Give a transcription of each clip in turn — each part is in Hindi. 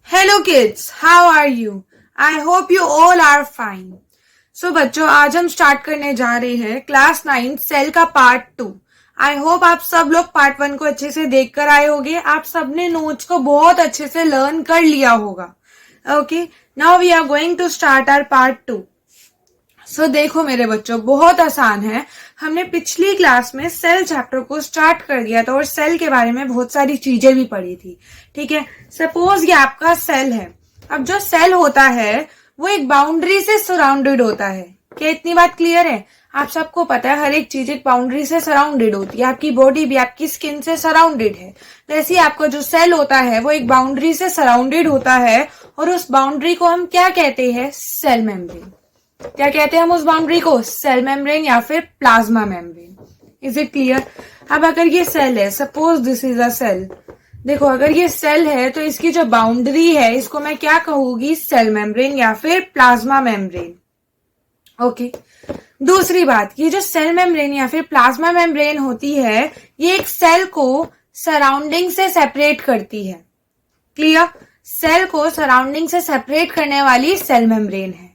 Hello kids, how are you? I hope you all are fine. So बच्चों, आज हम स्टार्ट करने जा रहे हैं क्लास 9 सेल का पार्ट 2। आई होप आप सब लोग पार्ट 1 को अच्छे से देख कर आए होंगे। आप सबने नोट्स को बहुत अच्छे से लर्न कर लिया होगा। Okay, now we are going to start our part 2। So देखो मेरे बच्चों, बहुत आसान है। हमने पिछली क्लास में सेल चैप्टर को स्टार्ट कर दिया था और सेल के बारे में बहुत सारी चीजें भी पढ़ी थी। ठीक है, सपोज ये आपका सेल है। अब जो सेल होता है वो एक बाउंड्री से सराउंडेड होता है। क्या इतनी बात क्लियर है? आप सबको पता है हर एक चीज एक बाउंड्री से सराउंडेड होती है। आपकी बॉडी भी आपकी स्किन से सराउंडेड है। वैसे ही आपका जो सेल होता है वो एक बाउंड्री से सराउंडेड होता है और उस बाउंड्री को हम क्या कहते हैं? Cell membrane. क्या कहते हैं हम उस बाउंड्री को? सेल मेम्ब्रेन या फिर plasma membrane. Is it clear? अब अगर ये सेल है, suppose this is a cell. देखो, अगर ये सेल है तो इसकी जो बाउंड्री है इसको मैं क्या कहूंगी? सेल मेम्ब्रेन या फिर प्लाज्मा मेम्ब्रेन। ओके, दूसरी बात, ये जो सेल मेम्ब्रेन या फिर प्लाज्मा मेम्ब्रेन होती है ये एक सेल को सराउंडिंग से सेपरेट करती है। क्लियर? सेल को सराउंडिंग से सेपरेट करने वाली सेल मेम्ब्रेन है।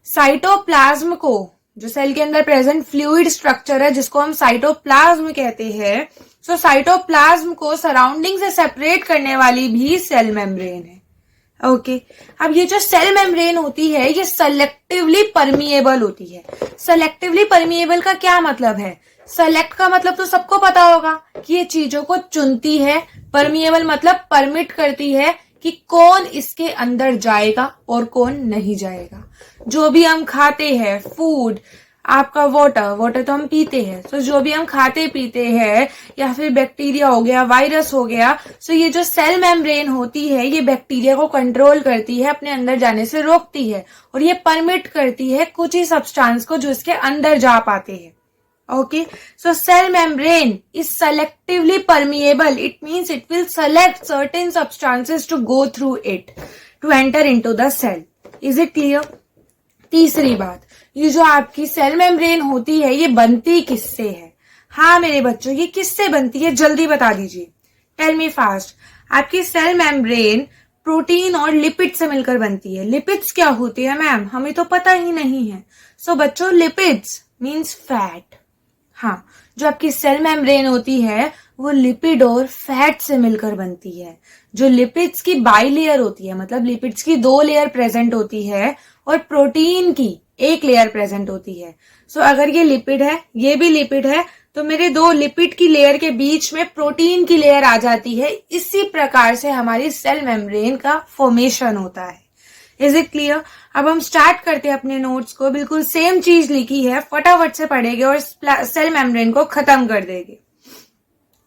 साइटोप्लाज्म को, जो सेल के अंदर प्रेजेंट फ्लूइड स्ट्रक्चर है जिसको हम साइटोप्लाज्म कहते हैं, सो साइटोप्लाज्म को सराउंडिंग से सेपरेट करने वाली भी सेल मेम्ब्रेन है। ओके, अब ये जो सेल मेम्ब्रेन होती है ये सेलेक्टिवली परमिएबल होती है। सेलेक्टिवली परमिएबल का क्या मतलब है? सेलेक्ट का मतलब तो सबको पता होगा कि ये चीजों को चुनती है। परमिएबल मतलब परमिट करती है कि कौन इसके अंदर जाएगा और कौन नहीं जाएगा। जो भी हम खाते हैं, फूड, आपका वाटर तो हम पीते हैं। तो जो भी हम खाते पीते हैं या फिर बैक्टीरिया हो गया, वायरस हो गया, सो ये जो सेल मेम्ब्रेन होती है ये बैक्टीरिया को कंट्रोल करती है, अपने अंदर जाने से रोकती है और ये परमिट करती है कुछ ही सब्सटेंस को जो इसके अंदर जा पाते हैं। Okay, so cell membrane is selectively permeable. It means it will select certain substances to go through it to enter into the cell. Is it clear? तीसरी बात, ये जो आपकी सेल मेम्ब्रेन होती है ये बनती किससे है? हाँ मेरे बच्चों, ये किससे बनती है? जल्दी बता दीजिए, टेल मी फास्ट। आपकी सेल मेम्ब्रेन प्रोटीन और लिपिड से मिलकर बनती है। लिपिड्स क्या होती है मैम? हमें तो पता ही नहीं है। सो बच्चों, लिपिड्स मीन्स फैट। हाँ, जो आपकी सेल मेम्ब्रेन होती है वो लिपिड और फैट से मिलकर बनती है। जो लिपिड्स की बाई लेयर होती है, मतलब लिपिड्स की 2 लेयर प्रेजेंट होती है और प्रोटीन की 1 लेयर प्रेजेंट होती है। सो अगर ये लिपिड है, ये भी लिपिड है, तो मेरे 2 लिपिड की लेयर के बीच में प्रोटीन की लेयर आ जाती है। इसी प्रकार से हमारी सेल मेम्ब्रेन का फॉर्मेशन होता है। Is it clear? अब हम स्टार्ट करते हैं अपने नोट्स को। बिल्कुल सेम चीज लिखी है, फटाफट से पढ़ेंगे और सेल मेम्ब्रेन को खत्म कर देंगे।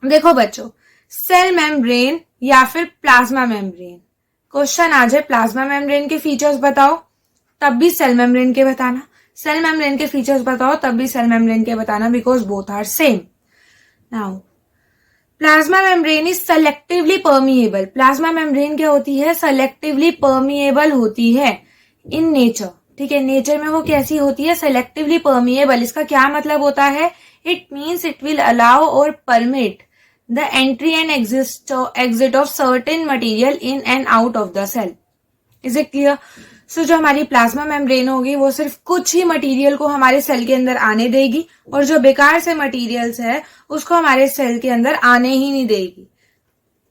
देखो बच्चों, सेल मेम्ब्रेन या फिर प्लाज्मा मेम्ब्रेन। क्वेश्चन आ जाए प्लाज्मा मेम्ब्रेन के फीचर्स बताओ, तब भी सेल मेम्ब्रेन के बताना। सेल मेम्ब्रेन के फीचर्स बताओ, तब भी सेल मेम्ब्रेन के बताना, because both are same. Now plasma membrane is selectively permeable. Plasma membrane क्या होती है? सेलेक्टिवली परमिएबल होती है इन नेचर। ठीक है, नेचर में वो कैसी होती है? Selectively permeable. इसका क्या मतलब होता है? It means it will allow और permit the entry and exit of certain material in and out of the cell. Is it clear? So जो हमारी प्लाज्मा मेम्ब्रेन होगी वो सिर्फ कुछ ही मटेरियल को हमारे सेल के अंदर आने देगी और जो बेकार से मटेरियल्स है उसको हमारे सेल के अंदर आने ही नहीं देगी।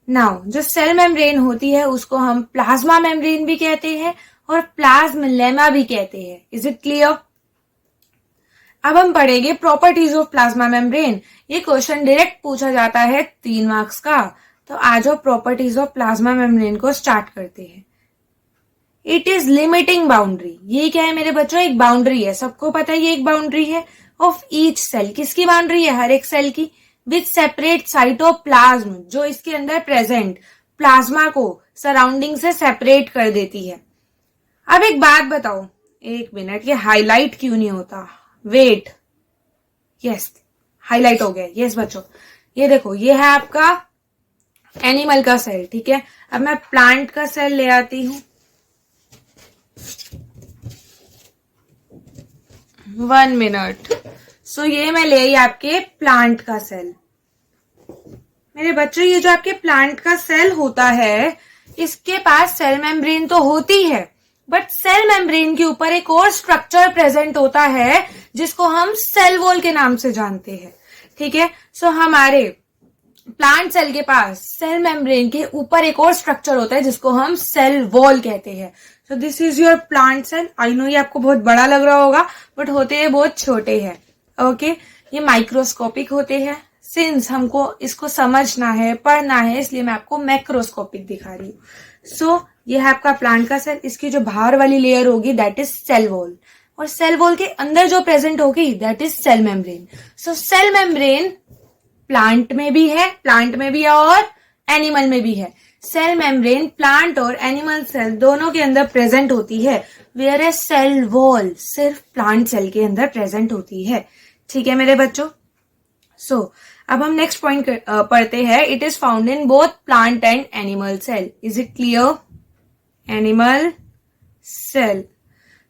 नाउ जो सेल मेम्ब्रेन होती है उसको हम प्लाज्मा मेम्ब्रेन भी कहते हैं और प्लाज्म लेमा भी कहते हैं। Is it clear? अब हम पढ़ेंगे प्रॉपर्टीज ऑफ प्लाज्मा मेम्ब्रेन। ये क्वेश्चन डायरेक्ट पूछा जाता है 3 मार्क्स का। तो आज हम प्रॉपर्टीज ऑफ प्लाज्मा मेम्ब्रेन को स्टार्ट करते हैं। It is limiting boundary. ये क्या है मेरे बच्चों? एक बाउंड्री है, सबको पता है ये एक बाउंड्री है ऑफ ईच सेल। किसकी बाउंड्री है? हर एक सेल की। विथ सेपरेट साइटोप्लाज्म, जो इसके अंदर प्रेजेंट प्लाज्मा को सराउंडिंग से सेपरेट कर देती है। अब एक बात बताओ, 1 मिनट, ये हाईलाइट क्यों नहीं होता? वेट, यस हाईलाइट हो गया। यस बच्चों, ये देखो, ये है आपका एनिमल का सेल। ठीक है, अब मैं प्लांट का सेल ले आती हूं। 1 मिनट। सो ये मैं ले आई आपके प्लांट का सेल। मेरे बच्चों, ये जो आपके प्लांट का सेल होता है इसके पास सेल मेम्ब्रेन तो होती है, बट सेल मेम्ब्रेन के ऊपर एक और स्ट्रक्चर प्रेजेंट होता है जिसको हम सेल वॉल के नाम से जानते हैं। ठीक है, सो हमारे प्लांट सेल के पास सेल मेम्ब्रेन के ऊपर एक और स्ट्रक्चर होता है जिसको हम सेल वॉल कहते हैं। So this is your plant cell. I know ये आपको बहुत बड़ा लग रहा होगा, बट होते हैं बहुत छोटे हैं। ओके, ये माइक्रोस्कोपिक होते हैं। सिंस हमको इसको समझना है, पढ़ना है, इसलिए मैं आपको मैक्रोस्कोपिक दिखा रही हूँ। सो ये है आपका प्लांट का सेल। इसकी जो बाहर वाली लेयर होगी दैट इज सेल वॉल, और सेल वॉल के अंदर जो प्रेजेंट होगी that is cell membrane. So cell membrane plant में भी है और एनिमल में भी है। सेल मेम्ब्रेन प्लांट और एनिमल सेल दोनों के अंदर प्रेजेंट होती है, वेयर ए सेल वॉल सिर्फ प्लांट सेल के अंदर प्रेजेंट होती है। ठीक है मेरे बच्चों। सो अब हम नेक्स्ट पॉइंट पढ़ते हैं। It is found in both plant and animal cell. Is it clear? Animal cell.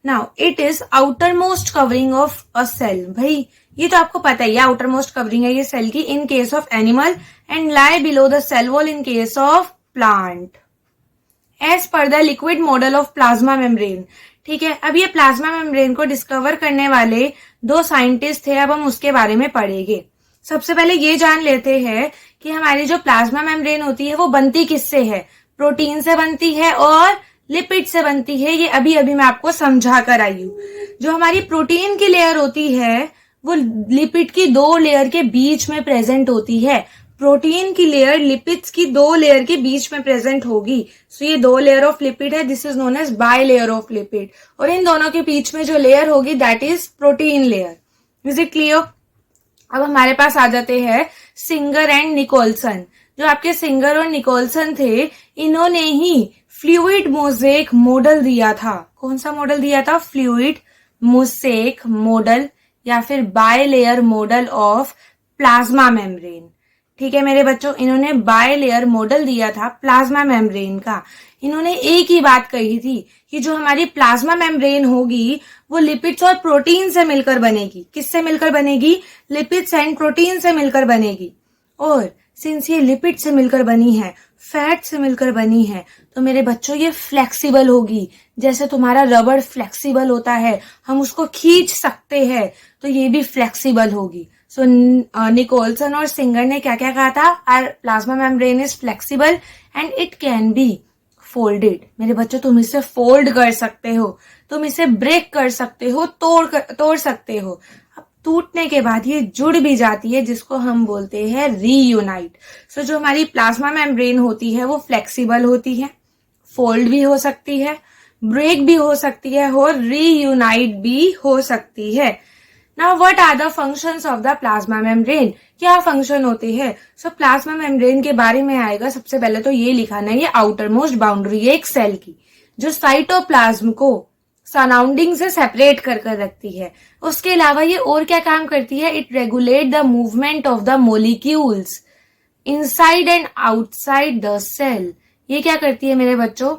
Now it is outer most covering of a cell. भाई ये तो आपको पता ही है, आउटर मोस्ट कवरिंग है ये सेल की in case of animal and lie below the cell wall in case of plant as per the liquid model of plasma membrane. ठीक है, अब ये प्लाज्मा मेम्ब्रेन को डिस्कवर करने वाले 2 साइंटिस्ट थे, अब हम उसके बारे में पढ़ेंगे। सबसे पहले ये जान लेते हैं कि हमारी जो प्लाज्मा मेम्ब्रेन होती है वो बनती किससे है। प्रोटीन से बनती है और लिपिड से बनती है। ये अभी अभी मैं आपको समझा कर आई हूँ। जो हमारी प्रोटीन की लेयर होती है वो लिपिड की 2 लेयर के बीच में प्रेजेंट होती है। प्रोटीन की लेयर लिपिड्स की 2 लेयर के बीच में प्रेजेंट होगी। सो ये 2 लेयर ऑफ लिपिड है, this is known as bilayer of lipid, और इन दोनों के बीच में जो लेयर होगी that is protein layer. Is it clear? अब हमारे पास आ जाते हैं सिंगर एंड निकोलसन। जो आपके सिंगर और निकोलसन थे, इन्होंने ही फ्लूइड मोज़ेक मॉडल दिया था। कौन सा मॉडल दिया था? फ्लूइड मोज़ेक मॉडल या फिर by layer model of plasma membrane. ठीक है मेरे बच्चों, इन्होंने बाय लेयर मॉडल दिया था प्लाज्मा मेम्ब्रेन का। इन्होंने एक ही बात कही थी कि जो हमारी प्लाज्मा मेम्ब्रेन होगी वो लिपिड्स और प्रोटीन से मिलकर बनेगी। किससे मिलकर बनेगी? लिपिड्स एंड प्रोटीन से मिलकर बनेगी। और सिंस ये लिपिड से मिलकर बनी है, फैट से मिलकर बनी है, तो मेरे बच्चों ये फ्लेक्सिबल होगी। जैसे तुम्हारा रबड़ फ्लेक्सिबल होता है, हम उसको खींच सकते हैं, तो ये भी फ्लेक्सिबल होगी। सो निकोलसन और सिंगर ने क्या क्या कहा था? Our plasma membrane is flexible and it can be folded. मेरे बच्चों तुम इसे फोल्ड कर सकते हो, तुम इसे ब्रेक कर सकते हो, तोड़ सकते हो। अब टूटने के बाद ये जुड़ भी जाती है, जिसको हम बोलते हैं रीयूनाइट। सो जो हमारी प्लाज्मा मेम्ब्रेन होती है वो फ्लेक्सिबल होती है, फोल्ड भी हो सकती है, ब्रेक भी हो सकती है और रीयूनाइट भी हो सकती है। Now what are the functions of the plasma membrane? क्या फंक्शन होते हैं? सो प्लाज्मा मेम्ब्रेन के बारे में आएगा। सबसे पहले तो ये लिखाना है, ये आउटर मोस्ट बाउंड्री है एक सेल की, जो साइटोप्लाज्म को सराउंडिंग से सेपरेट कर रखती है। उसके अलावा ये और क्या काम करती है? It regulate the movement of the molecules inside and outside the cell. ये क्या करती है मेरे बच्चों?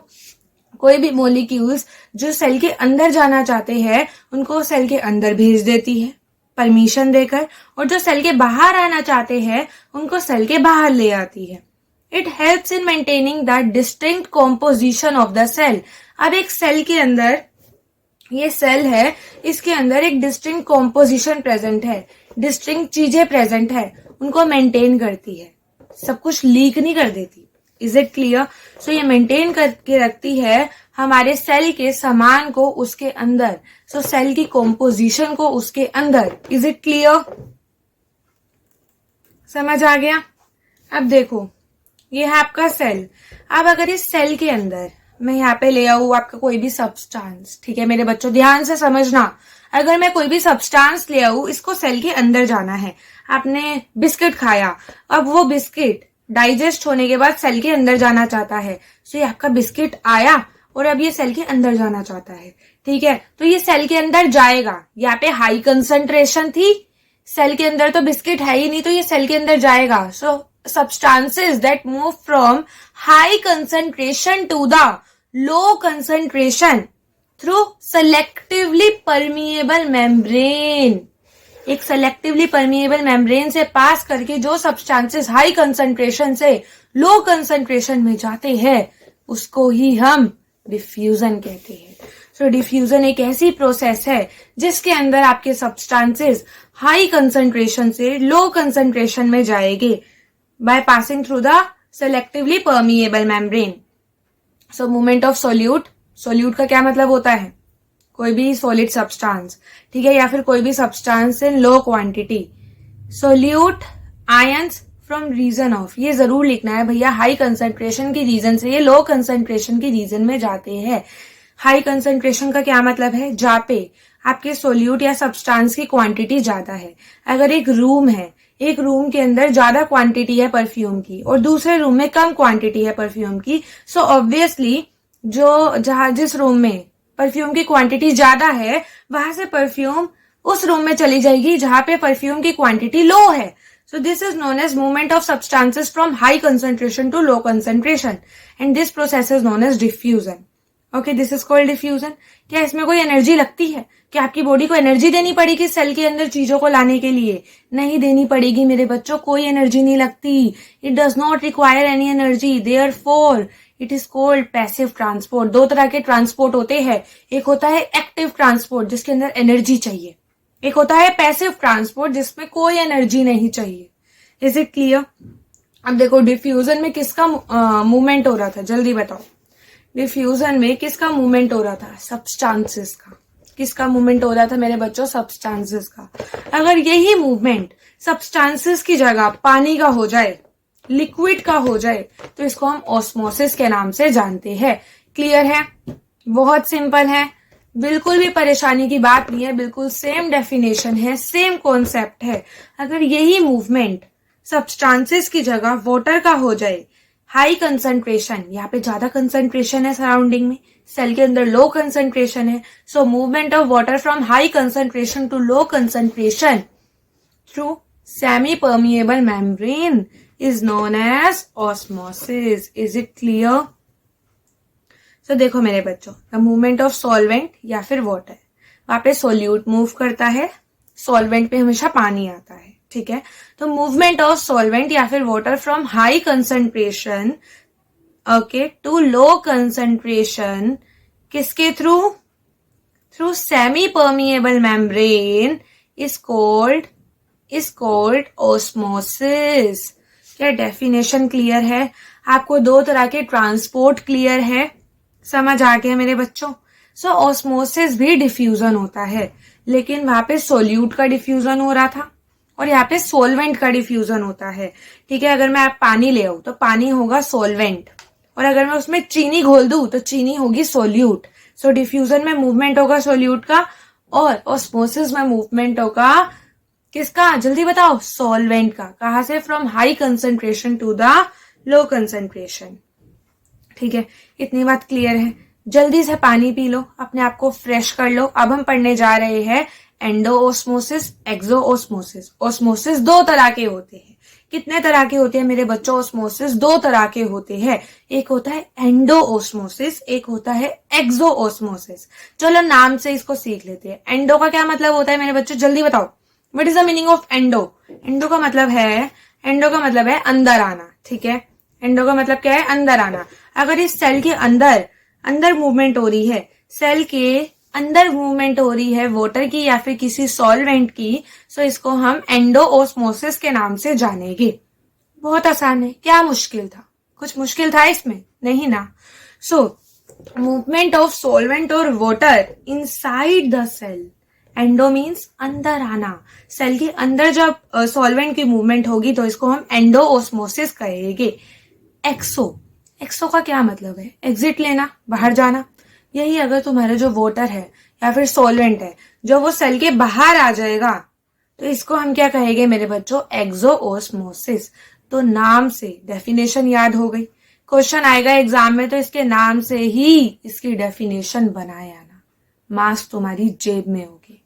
कोई भी मोलिक्यूल्स जो सेल के अंदर जाना चाहते हैं उनको सेल के अंदर भेज देती है परमिशन देकर, और जो सेल के बाहर आना चाहते हैं उनको सेल के बाहर ले आती है। It helps in maintaining the distinct composition of the cell. अब एक सेल के अंदर, ये सेल है, इसके अंदर एक डिस्टिंक्ट कॉम्पोजिशन प्रेजेंट है, डिस्टिंक्ट चीजें प्रेजेंट है, उनको मेंटेन करती है, सब कुछ लीक नहीं कर देती। Is it clear? सो ये मेंटेन करके रखती है हमारे सेल के सामान को उसके अंदर, सो सेल की कॉम्पोजिशन को उसके अंदर। Is it clear? समझ आ गया? अब देखो, ये है आपका सेल। अब अगर इस सेल के अंदर मैं यहाँ पे ले आऊं आपका कोई भी सब्सटेंस, ठीक है मेरे बच्चों ध्यान से समझना, अगर मैं कोई भी सब्सटेंस ले आऊं, इसको सेल के अंदर जाना है। आपने बिस्किट खाया, अब वो बिस्किट डाइजेस्ट होने के बाद सेल के अंदर जाना चाहता है। सो ये आपका बिस्किट आया और अब ये सेल के अंदर जाना चाहता है, ठीक है, तो ये सेल के अंदर जाएगा। यहाँ पे हाई कंसंट्रेशन थी, सेल के अंदर तो बिस्किट है ही नहीं, तो ये सेल के अंदर जाएगा। सो substances that move from high concentration to the low concentration through selectively permeable membrane। एक selectively permeable membrane से पास करके जो substances high concentration से low concentration में जाते हैं उसको ही हम डिफ्यूजन कहते हैं। सो डिफ्यूजन एक ऐसी प्रोसेस है जिसके अंदर आपके सब्सटेंसेस हाई कंसंट्रेशन से लो कंसंट्रेशन में जाएंगे by passing through the selectively permeable membrane. So movement of solute, solute का क्या मतलब होता है? कोई भी सॉलिड सब्सटेंस, ठीक है, या फिर कोई भी substance in low quantity. Solute ions from region of, ये जरूर लिखना है भैया, हाई कंसंट्रेशन की रीजन से ये लो कंसंट्रेशन की रीजन में जाते हैं। हाई कंसंट्रेशन का क्या मतलब है? जहाँ पे आपके सोल्यूट या सब्सटेंस की क्वांटिटी ज्यादा है। अगर एक रूम है, एक रूम के अंदर ज्यादा क्वांटिटी है परफ्यूम की और दूसरे रूम में कम क्वांटिटी है परफ्यूम की, सो ऑब्वियसली जिस रूम में परफ्यूम की क्वांटिटी ज्यादा है वहां से परफ्यूम उस रूम में चली जाएगी जहां पे परफ्यूम की क्वांटिटी लो है। So this is known as movement of substances from high concentration to low concentration and this process is known as diffusion. Okay, this is called diffusion. क्या इसमें कोई एनर्जी लगती है? क्या आपकी बॉडी को एनर्जी देनी पड़ेगी सेल के अंदर चीजों को लाने के लिए? नहीं देनी पड़ेगी मेरे बच्चों, कोई एनर्जी नहीं लगती। It does not require any energy. Therefore, it is called passive transport. दो तरह के ट्रांसपोर्ट होते हैं, एक होता है एक्टिव ट्रांसपोर्ट जिसके अंदर एनर्जी चाहिए, एक होता है पैसिव ट्रांसपोर्ट जिसमें कोई एनर्जी नहीं चाहिए। Is it clear? अब देखो डिफ्यूजन में किसका मूवमेंट हो रहा था, जल्दी बताओ। डिफ्यूजन में किसका मूवमेंट हो रहा था? सब्सटेंसेस का। किसका मूवमेंट हो रहा था मेरे बच्चों? सब्सटेंसेस का। अगर यही मूवमेंट सब्सटेंसेस की जगह पानी का हो जाए, लिक्विड का हो जाए, तो इसको हम ऑस्मोसिस के नाम से जानते हैं। क्लियर है? बहुत सिंपल है, बिल्कुल भी परेशानी की बात नहीं है, बिल्कुल सेम डेफिनेशन है, सेम कॉन्सेप्ट है। अगर यही मूवमेंट सब्सटेंसेस की जगह वाटर का हो जाए, हाई कंसंट्रेशन, यहाँ पे ज्यादा कंसंट्रेशन है सराउंडिंग में, सेल के अंदर लो कंसंट्रेशन है, so movement of water from high concentration to low concentration through semi permeable membrane is known as osmosis. Is it clear? तो देखो मेरे बच्चों, द मूवमेंट ऑफ सॉल्वेंट या फिर वाटर, वहां पे सोल्यूट मूव करता है, सॉल्वेंट पे हमेशा पानी आता है, ठीक है। तो मूवमेंट ऑफ सॉल्वेंट या फिर water from high concentration okay to low concentration किसके through? Through semi permeable membrane is called osmosis. क्या डेफिनेशन क्लियर है? आपको दो तरह के ट्रांसपोर्ट क्लियर है, समझ आ गया मेरे बच्चों? सो ऑस्मोसिस भी डिफ्यूजन होता है, लेकिन वहां पे सोल्यूट का डिफ्यूजन हो रहा था और यहाँ पे सोलवेंट का डिफ्यूजन होता है, ठीक है। अगर मैं आप पानी ले आऊं तो पानी होगा सोलवेंट, और अगर मैं उसमें चीनी घोल दूं तो चीनी होगी सोल्यूट। सो डिफ्यूजन में मूवमेंट होगा सोल्यूट का और ऑस्मोसिस में मूवमेंट होगा किसका? जल्दी बताओ। सोलवेंट का। कहां से? From high concentration to the low concentration, ठीक है। इतनी बात क्लियर है? जल्दी से पानी पी लो, अपने आप को फ्रेश कर लो। अब हम पढ़ने जा रहे हैं एंडोऑस्मोसिस, एक्सोऑस्मोसिस। ऑस्मोसिस दो तरह के होते हैं। कितने तरह के होते हैं मेरे बच्चों? ऑस्मोसिस दो तरह के होते हैं, एक होता है एंडोऑस्मोसिस, एक होता है एक्सोऑस्मोसिस। चलो नाम से इसको सीख लेते हैं। एंडो का क्या मतलब होता है मेरे बच्चों? जल्दी बताओ। What is the meaning of endo? Endo का मतलब है अंदर आना, ठीक है। एंडो का मतलब क्या है? अंदर आना। अगर इस सेल के अंदर मूवमेंट हो रही है, सेल के अंदर मूवमेंट हो रही है वाटर की या फिर किसी सॉल्वेंट की, सो इसको हम एंडोऑस्मोसिस के नाम से जानेंगे। बहुत आसान है, क्या मुश्किल था? कुछ मुश्किल था इसमें? नहीं ना। सो मूवमेंट ऑफ सॉल्वेंट और water inside the cell, endo means अंदर आना। सेल के अंदर जब सॉल्वेंट की मूवमेंट होगी तो इसको हम एंडोऑस्मोसिस कहेंगे। एक्सो का क्या मतलब है? एग्जिट लेना, बाहर जाना। यही अगर तुम्हारा जो वाटर है या फिर सॉल्वेंट है जो वो सेल के बाहर आ जाएगा तो इसको हम क्या कहेंगे मेरे बच्चों? एक्सोऑस्मोसिस। तो नाम से डेफिनेशन याद हो गई। क्वेश्चन आएगा एग्जाम में तो इसके नाम से ही इसकी डेफिनेशन बनाए आना, मार्क्स तुम्हारी जेब में होगी।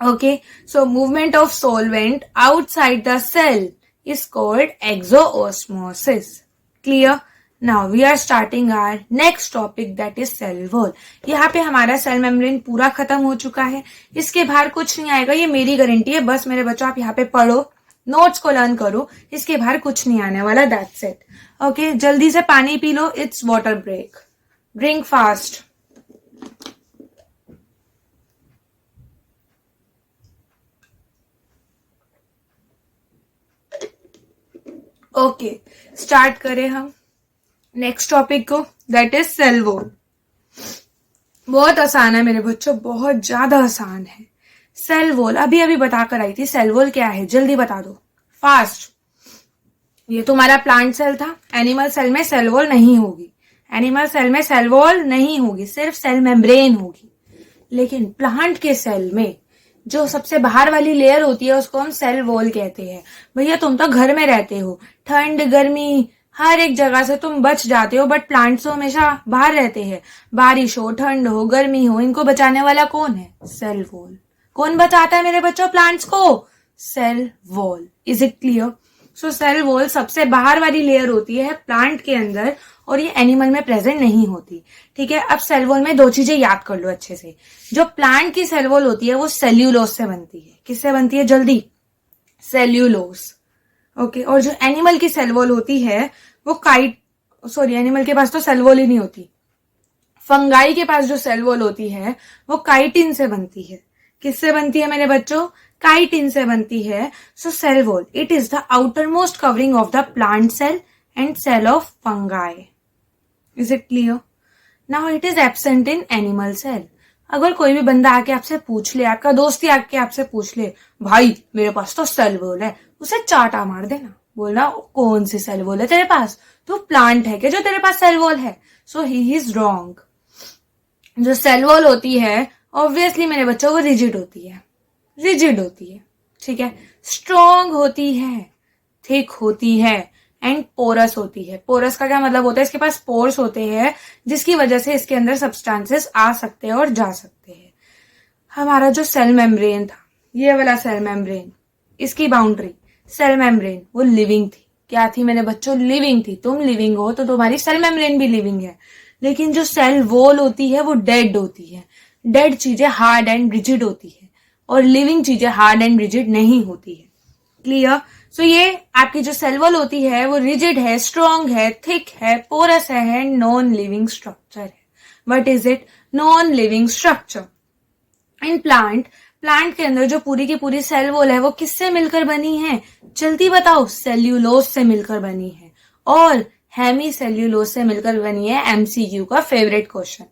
Okay, so movement of solvent outside the cell is called exoosmosis. Clear? Now we are starting our next topic, that is cell wall. यहाँ पे हमारा सेल मेम्ब्रेन पूरा खत्म हो चुका है, इसके बाहर कुछ नहीं आएगा, ये मेरी गारंटी है। बस मेरे बच्चों आप यहाँ पे पढ़ो, नोट्स को लर्न करो, इसके बाहर कुछ नहीं आने वाला, दैट्स इट। ओके, जल्दी से पानी पी लो, it's water break, drink fast. Okay, start करें हम नेक्स्ट टॉपिक को, दैट इज सेल वॉल। बहुत आसान है मेरे बच्चों, बहुत ज्यादा आसान है। सेल वॉल अभी अभी बताकर आई थी, सेल वॉल क्या है जल्दी बता दो फास्ट। ये तुम्हारा प्लांट सेल था, एनिमल सेल में सेल वॉल नहीं होगी, एनिमल सेल में सेल वॉल नहीं होगी, सिर्फ सेल मेम्ब्रेन होगी। लेकिन प्लांट के सेल में जो सबसे बाहर वाली लेयर होती है उसको हम सेल वॉल कहते हैं। भैया तुम तो घर में रहते हो, ठंड गर्मी हर एक जगह से तुम बच जाते हो, बट प्लांट्स तो हमेशा बाहर रहते हैं। बारिश हो, ठंड हो, गर्मी हो, इनको बचाने वाला कौन है? Cell wall. कौन बचाता है मेरे बच्चों प्लांट्स को? Cell wall. Is it clear? So cell wall सबसे बाहर वाली लेयर होती है प्लांट के अंदर, और ये एनिमल में प्रेजेंट नहीं होती। ठीक है, अब सेल वॉल में दो चीजें याद कर लो अच्छे से। जो प्लांट की सेल वॉल होती है वो सेल्यूलोज से बनती है। किससे बनती है जल्दी? सेल्यूलोज। ओके, और जो एनिमल की सेल वॉल होती है वो एनिमल के पास तो सेल वॉल ही नहीं होती। फंगाई के पास जो सेल वॉल होती है वो काइटिन से बनती है। किससे बनती है मेरे बच्चों? काइटिन से बनती है। So cell wall, it is the outer most covering of the plant cell and cell of fungi. Is it clear? Now it is absent in animal cell. अगर कोई भी बंदा आके आपसे पूछ ले, आपका दोस्त ही आके आपसे पूछ ले, भाई मेरे पास तो सेल वॉल है, उसे चाटा मार देना, बोलना कौन सी सेल वॉल है तेरे पास, तू प्लांट है क्या जो तेरे पास सेल वॉल है? सो ही इज रॉन्ग। जो सेल वॉल होती है ऑब्वियसली मेरे बच्चों वो रिजिड होती है, रिजिड होती है। ठीक है, स्ट्रॉन्ग होती है, थिक होती है एंड पोरस होती है। पोरस का क्या मतलब होता है? इसके पास पोर्स होते हैं जिसकी वजह से इसके अंदर सब्सटेंसेस आ सकते हैं और जा सकते हैं। हमारा जो सेल मेम्ब्रेन था, ये वाला सेल मेम्ब्रेन, इसकी बाउंड्री सेल मेम्ब्रेन वो लिविंग थी। क्या थी मेरे बच्चों? लिविंग थी। तुम लिविंग हो तो तुम्हारी सेल मेम्ब्रेन भी लिविंग है। लेकिन जो सेल वॉल होती है वो डेड होती है। डेड चीजें हार्ड एंड रिजिड होती है और लिविंग चीजें हार्ड एंड रिजिड नहीं होती है। क्लियर? सो ये आपकी जो सेल वॉल होती है वो रिजिड है, स्ट्रॉन्ग है, थिक है, पोरस है, नॉन लिविंग स्ट्रक्चर है। What is it? Non living structure. In plant के अंदर जो पूरी की पूरी सेल वॉल है वो किससे मिलकर बनी है? जल्दी बताओ। सेल्यूलोज से मिलकर बनी है, और हेमी सेल्यूलोज से मिलकर बनी है। एमसीक्यू का फेवरेट क्वेश्चन।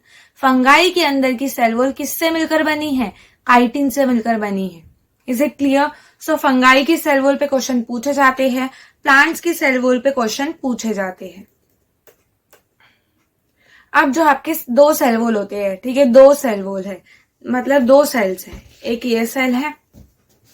फंगाई के अंदर की सेल वॉल किससे मिलकर बनी है? काइटिन से मिलकर बनी है। Is it clear? So fungi की सेल वॉल पे क्वेश्चन पूछे जाते हैं, प्लांट्स की सेल वॉल पे क्वेश्चन पूछे जाते हैं। अब जो आपके दो सेल वॉल होते हैं, ठीक है, दो सेल वॉल है, मतलब दो सेल्स है। एक ये सेल है,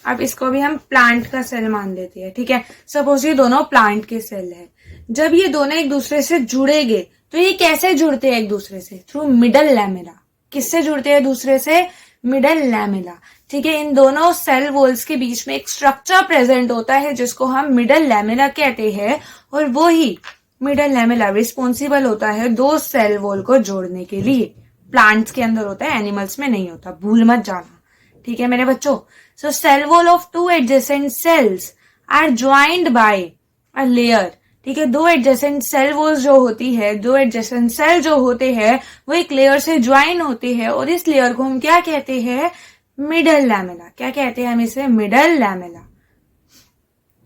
अब इसको भी हम प्लांट का सेल मान लेते हैं। ठीक है, सपोज ये दोनों प्लांट के सेल है। जब ये दोनों एक दूसरे से जुड़ेंगे तो ये कैसे जुड़ते हैं एक दूसरे से? Through middle lamella. किससे जुड़ते हैं दूसरे से? Middle lamella. ठीक है, इन दोनों सेल वॉल्स के बीच में एक स्ट्रक्चर प्रेजेंट होता है जिसको हम मिडल लैमेला कहते हैं, और वो ही मिडल लैमेला रिस्पॉन्सिबल होता है दो सेल वॉल को जोड़ने के लिए। प्लांट्स के अंदर होता है, एनिमल्स में नहीं होता, भूल मत जाना। ठीक है मेरे बच्चों? So cell wall of two adjacent cells are joined by a layer. ठीक है, दो एडजेसेंट सेल वॉल्स जो होती है, दो एडजेसेंट सेल जो होते हैं वो एक लेयर से ज्वाइन होते हैं, और इस लेयर को हम क्या कहते हैं? Middle lamella. क्या कहते हैं हम इसे? Middle lamella.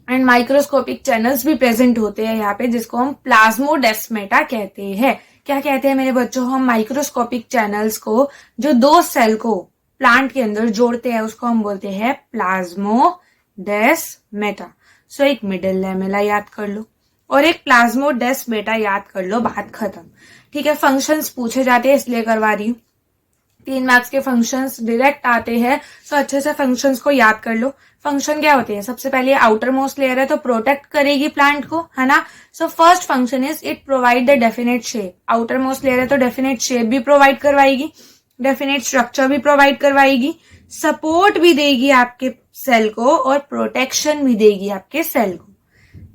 And microscopic channels भी प्रेजेंट होते हैं यहाँ पे, जिसको हम प्लाज्मोडेस्मेटा कहते हैं। क्या कहते हैं मेरे बच्चों? हम माइक्रोस्कोपिक चैनल्स को जो दो सेल को प्लांट के अंदर जोड़ते हैं उसको हम बोलते हैं प्लाज्मोडेस्मेटा। सो एक मिडल लैमेला याद कर लो और एक प्लाज्मोडेस्मेटा याद कर लो, बात खत्म। ठीक है, फंक्शंस पूछे जाते हैं इसलिए करवा रही हूँ। 3 मार्क्स के फंक्शंस डायरेक्ट आते हैं, सो अच्छे से फंक्शंस को याद कर लो। फंक्शन क्या होती है? सबसे पहले आउटर मोस्ट लेयर है तो प्रोटेक्ट करेगी प्लांट को, है ना। So first function is it provide the definite shape. Outer most layer है तो डेफिनेट शेप भी प्रोवाइड करवाएगी, डेफिनेट स्ट्रक्चर भी प्रोवाइड करवाएगी, सपोर्ट भी देगी आपके सेल को, और प्रोटेक्शन भी देगी आपके सेल को।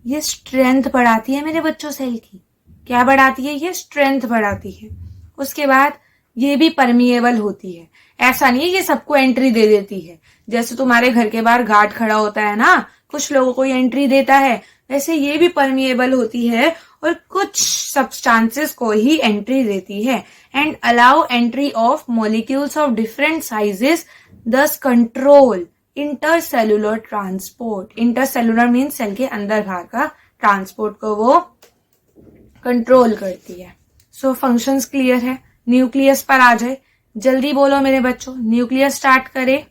ये स्ट्रेंथ बढ़ाती है मेरे बच्चों सेल की। क्या बढ़ाती है? ये स्ट्रेंथ बढ़ाती है। उसके बाद ये भी परमिएबल होती है। ऐसा नहीं है कि सबको एंट्री दे देती है। जैसे तुम्हारे घर के बाहर गार्ड खड़ा होता है ना, कुछ लोगों को ये एंट्री देता है, वैसे ये भी परमिएबल होती है और कुछ सब्सटेंसेस को ही एंट्री देती है। And allow entry of molecules of different sizes, thus control intercellular transport. Intercellular mean cell के अंदर बाहर का ट्रांसपोर्ट को वो कंट्रोल करती है। सो फंक्शंस क्लियर है। न्यूक्लियस पर आ जाए, जल्दी बोलो मेरे बच्चों, न्यूक्लियस स्टार्ट करें।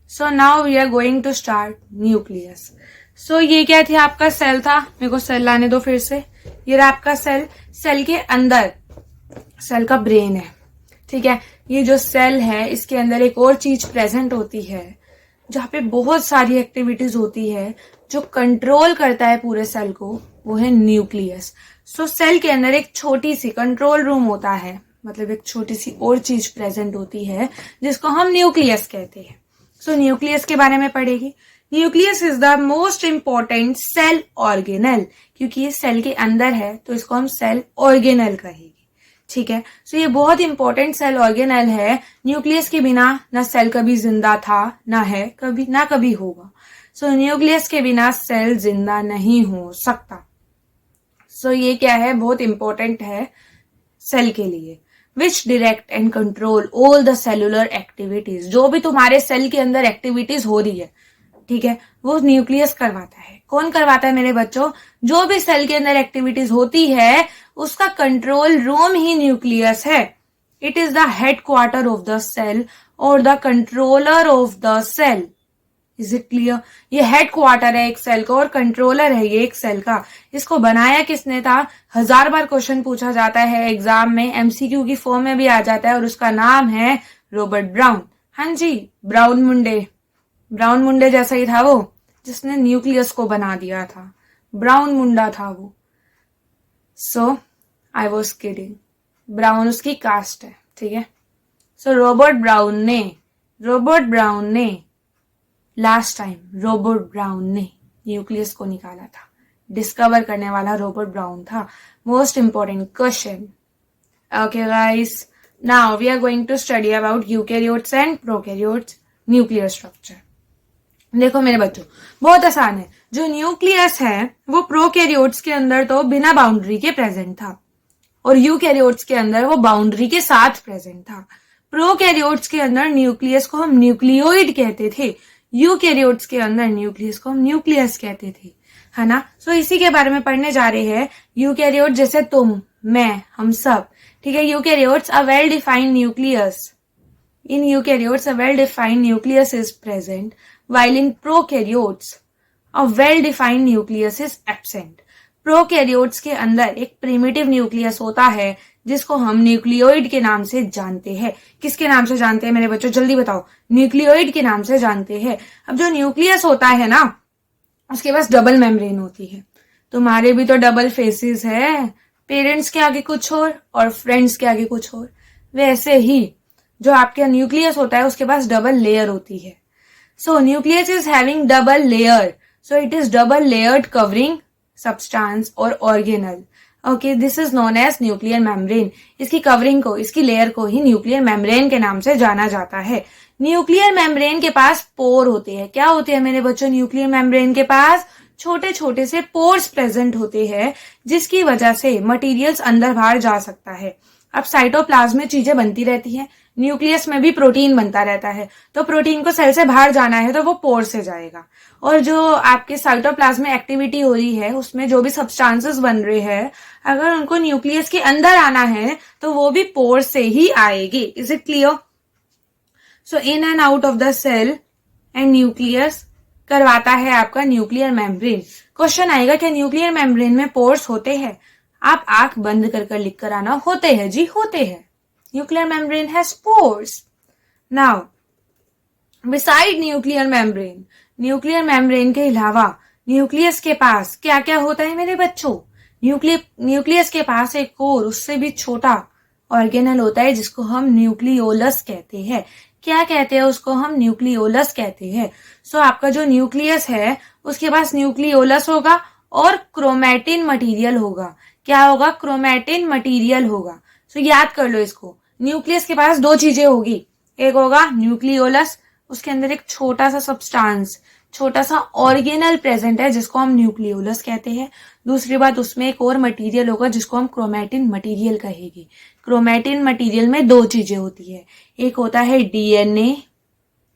So now we are going to start nucleus. So ये क्या थी, आपका सेल था, मेरे को सेल लाने दो फिर से। ये रहा आपका सेल, सेल के अंदर सेल का ब्रेन है, ठीक है। ये जो सेल है इसके अंदर एक और चीज प्रेजेंट होती है जहां पे बहुत सारी एक्टिविटीज होती है, जो कंट्रोल करता है पूरे सेल को, वो है न्यूक्लियस। सो सेल के अंदर एक छोटी सी कंट्रोल रूम होता है, मतलब एक छोटी सी और चीज प्रेजेंट होती है जिसको हम न्यूक्लियस कहते हैं। सो न्यूक्लियस के बारे में पढ़ेगी। Nucleus is the most important cell organelle, क्योंकि ये सेल के अंदर है तो इसको हम सेल ऑर्गेनल कहेंगे, ठीक है। सो ये बहुत इंपॉर्टेंट सेल ऑर्गेनल है। न्यूक्लियस के बिना ना सेल कभी जिंदा था, ना है कभी, ना कभी होगा। सो न्यूक्लियस के बिना सेल जिंदा नहीं हो सकता। सो ये क्या है, बहुत इंपॉर्टेंट है सेल के लिए। Which direct and control all the cellular activities, जो भी तुम्हारे सेल के अंदर एक्टिविटीज हो रही है, ठीक है, वो न्यूक्लियस करवाता है। कौन करवाता है मेरे बच्चों? जो भी सेल के अंदर एक्टिविटीज होती है उसका कंट्रोल रूम ही न्यूक्लियस है। It is the head quarter of the cell और the controller of the cell. Is it clear? ये हेड क्वार्टर है एक सेल का और कंट्रोलर है ये एक सेल का। इसको बनाया किसने था? 1000 बार क्वेश्चन पूछा जाता है एग्जाम में, एमसीक्यू की फॉर्म में भी आ जाता है, और उसका नाम है रॉबर्ट ब्राउन। हाँ जी, ब्राउन मुंडे, ब्राउन मुंडे जैसा ही था वो, जिसने न्यूक्लियस को बना दिया था। ब्राउन मुंडा था वो। So I was kidding, Brown उसकी कास्ट है, ठीक है। सो रॉबर्ट ब्राउन ने लास्ट टाइम रॉबर्ट ब्राउन ने न्यूक्लियस को निकाला था। डिस्कवर करने वाला रॉबर्ट ब्राउन था। Most important question. Okay guys, now we are going to study about eukaryotes and prokaryotes nuclear structure. देखो मेरे बच्चों, बहुत आसान है। जो न्यूक्लियस है वो प्रोकैरियोट्स के अंदर तो बिना बाउंड्री के प्रेजेंट था, और यूकैरियोट्स के अंदर वो बाउंड्री के साथ प्रेजेंट था। प्रोकैरियोट्स के अंदर न्यूक्लियस को हम न्यूक्लियोइड कहते थे, यूकैरियोट्स के अंदर न्यूक्लियस को हम न्यूक्लियस कहते थे, है ना। सो इसी के बारे में पढ़ने जा रहे हैं। यूकैरियोट जैसे तुम, मैं, हम सब, ठीक है। Eukaryotes a well defined nucleus, in eukaryotes a well defined nucleus is present, while in prokaryotes a well defined nucleus is absent। Prokaryotes के अंदर एक प्रिमिटिव न्यूक्लियस होता है जिसको हम न्यूक्लियोइड के नाम से जानते हैं। किसके नाम से जानते हैं मेरे बच्चों, जल्दी बताओ? न्यूक्लियोइड के नाम से जानते हैं। अब जो न्यूक्लियस होता है ना, उसके पास डबल मेम्ब्रेन होती है। तुम्हारे भी तो डबल फेसेस है, पेरेंट्स के आगे कुछ और फ्रेंड्स के आगे कुछ और। वैसे ही जो आपका न्यूक्लियस होता है उसके पास डबल लेयर होती है। So nucleus is having double layer. So it is double layered covering substance or organelle. Okay, this is known as nuclear membrane. इसकी कवरिंग को, इसकी लेयर को ही न्यूक्लियर मेम्ब्रेन के नाम से जाना जाता है। न्यूक्लियर मेम्ब्रेन के पास पोर होते हैं। क्या होते हैं मेरे बच्चों? न्यूक्लियर मेम्ब्रेन के पास छोटे छोटे से पोर्स प्रेजेंट होते हैं, जिसकी वजह से मटेरियल्स अंदर बाहर जा सकता है। अब साइटोप्लाज्म में चीजें बनती रहती हैं, न्यूक्लियस में भी प्रोटीन बनता रहता है, तो प्रोटीन को सेल से बाहर जाना है तो वो पोर से जाएगा। और जो आपके साइटोप्लाज्म में एक्टिविटी हो रही है, उसमें जो भी सब्सटेंसेस बन रहे हैं, अगर उनको न्यूक्लियस के अंदर आना है तो वो भी पोर से ही आएगी। Is it clear? So in and out of the cell and nucleus करवाता है आपका न्यूक्लियर मेम्ब्रेन। क्वेश्चन आएगा, क्या न्यूक्लियर मेम्ब्रेन में पोर्स होते हैं? आप आंख बंद कर लिख कर आना, होते हैं जी, होते हैं। Nuclear membrane has pores. Now, beside nuclear membrane, nuclear membrane के अलावा न्यूक्लियस के पास क्या क्या होता है मेरे बच्चों? न्यूक्लियस के पास एक और उससे भी छोटा ऑर्गेनल होता है जिसको हम न्यूक्लियोलस कहते हैं। क्या कहते हैं उसको? हम न्यूक्लियोलस कहते हैं। सो आपका जो न्यूक्लियस है उसके पास न्यूक्लियोलस होगा और क्रोमैटिन मटीरियल होगा। क्या होगा? क्रोमैटिन मटीरियल होगा। सो याद कर लो इसको। न्यूक्लियस के पास दो चीजें होगी, एक होगा न्यूक्लियोलस, उसके अंदर एक छोटा सा सब्सटेंस छोटा सा ऑर्गेनल प्रेजेंट है जिसको हम न्यूक्लियोलस कहते हैं। दूसरी बात, उसमें एक और मटेरियल होगा जिसको हम क्रोमैटिन मटेरियल कहेंगे। क्रोमैटिन मटेरियल में दो चीजें होती है, एक होता है डीएनए,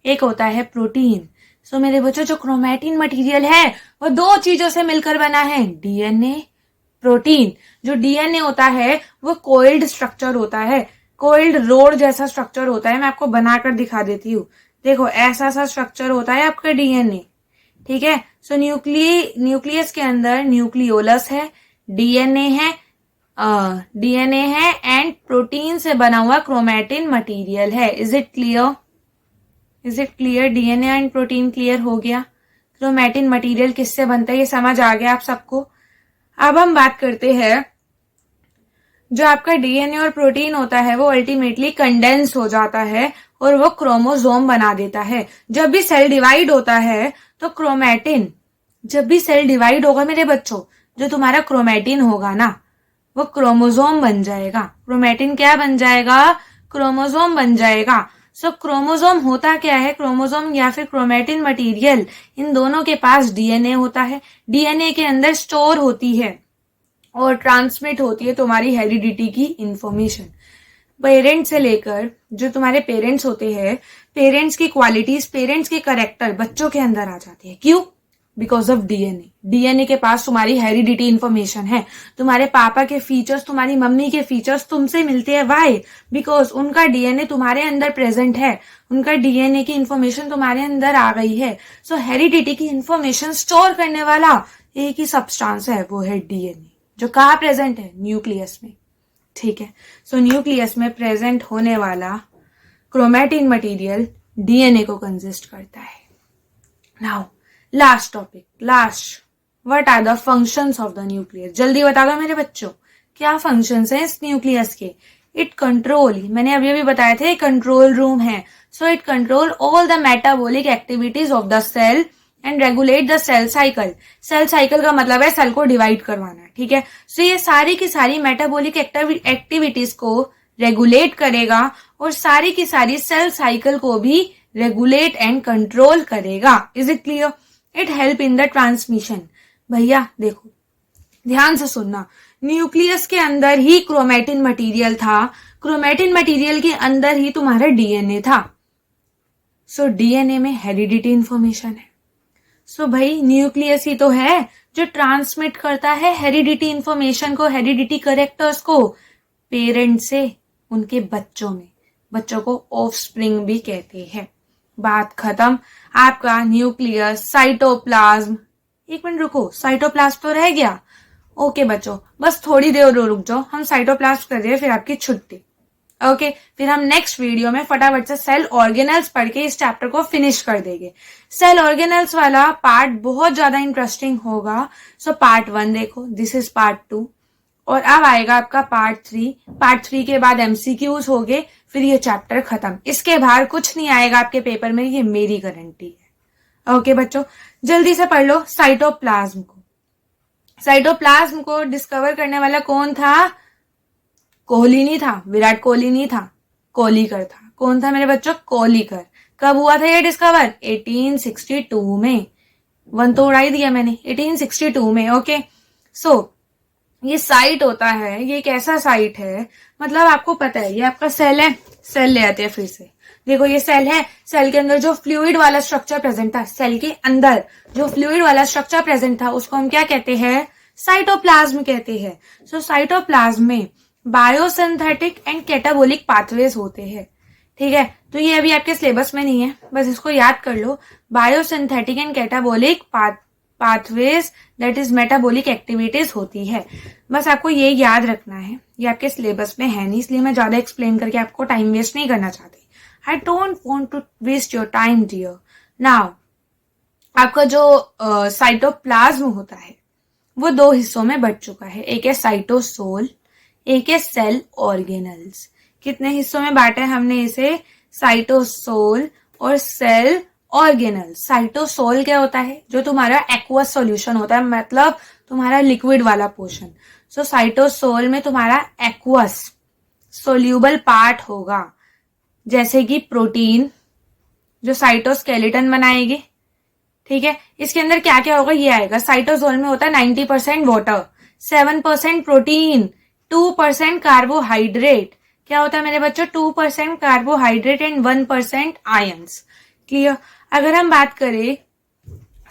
एक होता है प्रोटीन। सो मेरे बच्चों, जो क्रोमैटिन मटेरियल है वो दो चीजों से मिलकर बना है, डीएनए, प्रोटीन। जो डीएनए होता है वो कोइल्ड स्ट्रक्चर होता है, कोइल्ड रोड जैसा स्ट्रक्चर होता है। मैं आपको बनाकर दिखा देती हूँ। देखो, ऐसा सा स्ट्रक्चर होता है आपका डीएनए, ठीक है। सो न्यूक्लियस के अंदर न्यूक्लियोलस है, डीएनए है, एंड प्रोटीन से बना हुआ क्रोमैटिन मटेरियल है। Is it clear? Is it clear? DNA and protein clear हो गया। क्रोमैटिन मटेरियल किससे बनता है ये समझ आ गया आप सबको। अब हम बात करते हैं, जो आपका डीएनए और प्रोटीन होता है वो अल्टीमेटली कंडेंस हो जाता है और वो क्रोमोसोम बना देता है। जब भी सेल डिवाइड होता है तो क्रोमैटिन, जब भी सेल डिवाइड होगा मेरे बच्चों, जो तुम्हारा क्रोमैटिन होगा ना वो क्रोमोसोम बन जाएगा। क्रोमैटिन क्या बन जाएगा? क्रोमोसोम बन जाएगा। सो क्रोमोसोम होता क्या है? क्रोमोसोम या फिर क्रोमैटिन मटेरियल, इन दोनों के पास डीएनए होता है। डीएनए के अंदर स्टोर होती है और ट्रांसमिट होती है तुम्हारी हेरिडिटी की इंफॉर्मेशन। पेरेंट्स से लेकर, जो तुम्हारे पेरेंट्स होते हैं, पेरेंट्स की क्वालिटीज, पेरेंट्स के करेक्टर बच्चों के अंदर आ जाते हैं। क्यों? Because of DNA. डीएनए के पास तुम्हारी हेरिडिटी इंफॉर्मेशन है। तुम्हारे पापा के फीचर्स, तुम्हारी मम्मी के फीचर्स तुमसे मिलते हैं। वाई? बिकॉज उनका डीएनए तुम्हारे अंदर प्रेजेंट है, उनका डीएनए की इंफॉर्मेशन तुम्हारे अंदर आ गई है। सो हेरिडिटी की इंफॉर्मेशन स्टोर करने वाला एक ही सब्सटेंस है, वो है डीएनए, जो कहाँ प्रेजेंट है? न्यूक्लियस में, ठीक है। सो न्यूक्लियस में प्रेजेंट होने वाला क्रोमैटिन मटेरियल डीएनए को कंसिस्ट करता है। Now last topic, what are the functions of the nucleus? जल्दी बता दो मेरे बच्चों, क्या फंक्शंस हैं इस न्यूक्लियस के? इट कंट्रोल, मैंने अभी अभी बताया थे, कंट्रोल रूम है। So it control all the metabolic activities of the cell and regulate the cell cycle. Cell cycle का मतलब है सेल को डिवाइड करवाना, ठीक है। सो ये सारी की सारी मेटाबॉलिक एक्टिविटीज को रेगुलेट करेगा और सारी की सारी सेल साइकिल को भी रेगुलेट एंड कंट्रोल करेगा। Is it clear? It help in the transmission. भैया देखो, ध्यान से सुनना, न्यूक्लियस के अंदर ही क्रोमैटिन मटेरियल था, क्रोमैटिन मटेरियल के अंदर ही तुम्हारा डीएनए था। सो डीएनए में हेरिडिटी इंफॉर्मेशन है। सो भाई न्यूक्लियस ही तो है जो ट्रांसमिट करता है हेरिडिटी इंफॉर्मेशन को, हेरिडिटी करेक्टर्स को पेरेंट से उनके बच्चों में। बच्चों को ऑफस्प्रिंग भी कहते हैं। बात खत्म। आपका न्यूक्लियस, साइटोप्लाज्म, एक मिनट रुको, साइटोप्लाज्म तो रह गया। ओके बच्चों, बस थोड़ी देर रुक जाओ, हम साइटोप्लाज्म कर रहे हैं, फिर आपकी छुट्टी। ओके, फिर हम नेक्स्ट वीडियो में फटाफट से सेल ऑर्गेनल्स पढ़ के इस चैप्टर को फिनिश कर देंगे। सेल ऑर्गेनल्स वाला पार्ट बहुत ज्यादा इंटरेस्टिंग होगा। सो पार्ट 1 देखो, दिस इज पार्ट 2, और अब आएगा आपका पार्ट 3। पार्ट 3 के बाद एमसीक्यूज हो गए, फिर ये चैप्टर खत्म। इसके बाहर कुछ नहीं आएगा आपके पेपर में, ये मेरी गारंटी है। ओके बच्चों, जल्दी से पढ़ लो साइटोप्लाज्म को। साइटोप्लाज्म को डिस्कवर करने वाला कौन था? कोहली नहीं था, विराट कोहली नहीं था, कोहलीकर था। कौन था मेरे बच्चों? कोहलीकर। कब हुआ था ये डिस्कवर? 1862 में। 1 तो उड़ाई दिया मैंने, 1862 में। ओके, सो ये साइट होता है, ये एक ऐसा साइट है, मतलब आपको पता है ये आपका सेल है। सेल ले आते हैं फिर से, देखो ये सेल है, सेल के अंदर जो फ्लूइड वाला स्ट्रक्चर प्रेजेंट था, सेल के अंदर जो फ्लूइड वाला स्ट्रक्चर प्रेजेंट था उसको हम क्या कहते हैं? साइटोप्लाज्म कहते हैं। सो साइटोप्लाज्म में बायोसिंथेटिक एंड कैटाबोलिक पाथवेज होते हैं, ठीक है। तो ये अभी आपके सिलेबस में नहीं है, बस इसको याद कर लो। Biosynthetic and catabolic pathways, that is metabolic activities होती है। बस आपको ये याद रखना है, ये आपके सिलेबस में है नहीं, इसलिए मैं ज्यादा एक्सप्लेन करके आपको टाइम वेस्ट नहीं करना चाहती। I don't want to waste your time dear. Now आपका जो साइटोप्लाज्म होता है वो 2 हिस्सों में बट चुका है, एक है साइटोसोल, एक है सेल ऑर्गेनल्स। कितने हिस्सों में बांटा है हमने इसे? साइटोसोल और सेल ऑर्गेनल। साइटोसोल क्या होता है? जो तुम्हारा एक्वस सॉल्यूशन होता है, मतलब तुम्हारा लिक्विड वाला पोर्शन। सो साइटोसोल में तुम्हारा एक्वस सोल्यूबल पार्ट होगा, जैसे कि प्रोटीन जो साइटोस्केलेटन बनाएगी, ठीक है, इसके अंदर क्या क्या होगा ये आएगा। साइटोसोल में होता है 90% वाटर, 7% प्रोटीन, 2% कार्बोहाइड्रेट। क्या होता है मेरे बच्चों? 2% कार्बोहाइड्रेट एंड 1% आयंस। क्लियर। अगर हम बात करें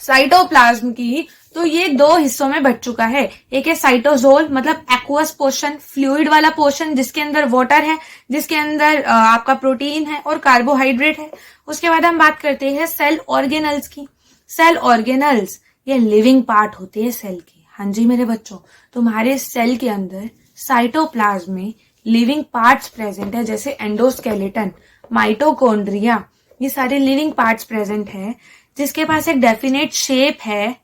साइटोप्लाज्म की, तो ये दो हिस्सों में बट चुका है। एक है साइटोसोल मतलब एक्वस पोर्शन, फ्लूइड वाला पोर्शन जिसके अंदर वाटर है, जिसके अंदर आपका प्रोटीन है और कार्बोहाइड्रेट है। उसके बाद हम बात करते हैं सेल ऑर्गेनल्स की। सेल ऑर्गेनल्स ये लिविंग पार्ट होते हैं सेल के। हाँ जी मेरे बच्चों, तुम्हारे सेल के अंदर साइटोप्लाज्म में लिविंग पार्ट्स प्रेजेंट है, जैसे एंडोस्केलेटन, माइटोकॉन्ड्रिया, ये सारे लिविंग पार्ट्स प्रेजेंट है, जिसके पास एक डेफिनेट शेप है,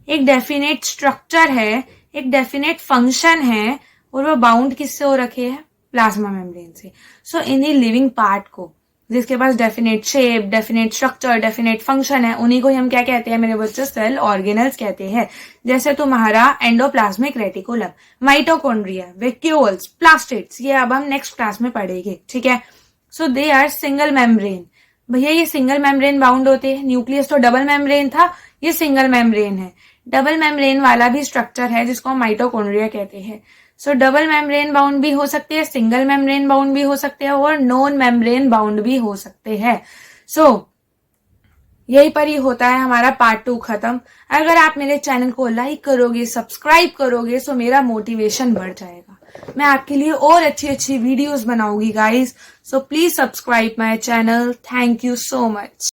एक डेफिनेट स्ट्रक्चर है, एक डेफिनेट फंक्शन है, और वो बाउंड किससे हो रखे हैं? प्लाज्मा मेम्ब्रेन से। सो इन्हीं लिविंग पार्ट को, जिसके पास definite shape, definite structure, definite function है, उन्हीं को हम क्या कहते हैं मेरे बच्चों? सेल ऑर्गेनल्स कहते हैं। जैसे तुम्हारा endoplasmic reticulum, mitochondria, vacuoles, plastids, ये अब हम नेक्स्ट क्लास में पढ़ेंगे। ठीक है। सो दे आर सिंगल मेम्ब्रेन। भैया ये सिंगल मेम्ब्रेन बाउंड होते हैं। न्यूक्लियस तो डबल मेम्ब्रेन था, ये सिंगल मेम्ब्रेन है। डबल मेम्ब्रेन वाला भी स्ट्रक्चर है जिसको हम माइटोकॉन्ड्रिया कहते हैं। सो डबल मेम्ब्रेन बाउंड भी हो सकते हैं, सिंगल मेम्ब्रेन बाउंड भी हो सकते हैं, और नॉन मेम्ब्रेन बाउंड भी हो सकते हैं। सो यही पर ही होता है हमारा पार्ट 2 खत्म। अगर आप मेरे चैनल को लाइक करोगे, सब्सक्राइब करोगे, सो मेरा मोटिवेशन बढ़ जाएगा। मैं आपके लिए और अच्छी अच्छी वीडियोस बनाऊंगी guys. So please subscribe my channel. Thank you so much.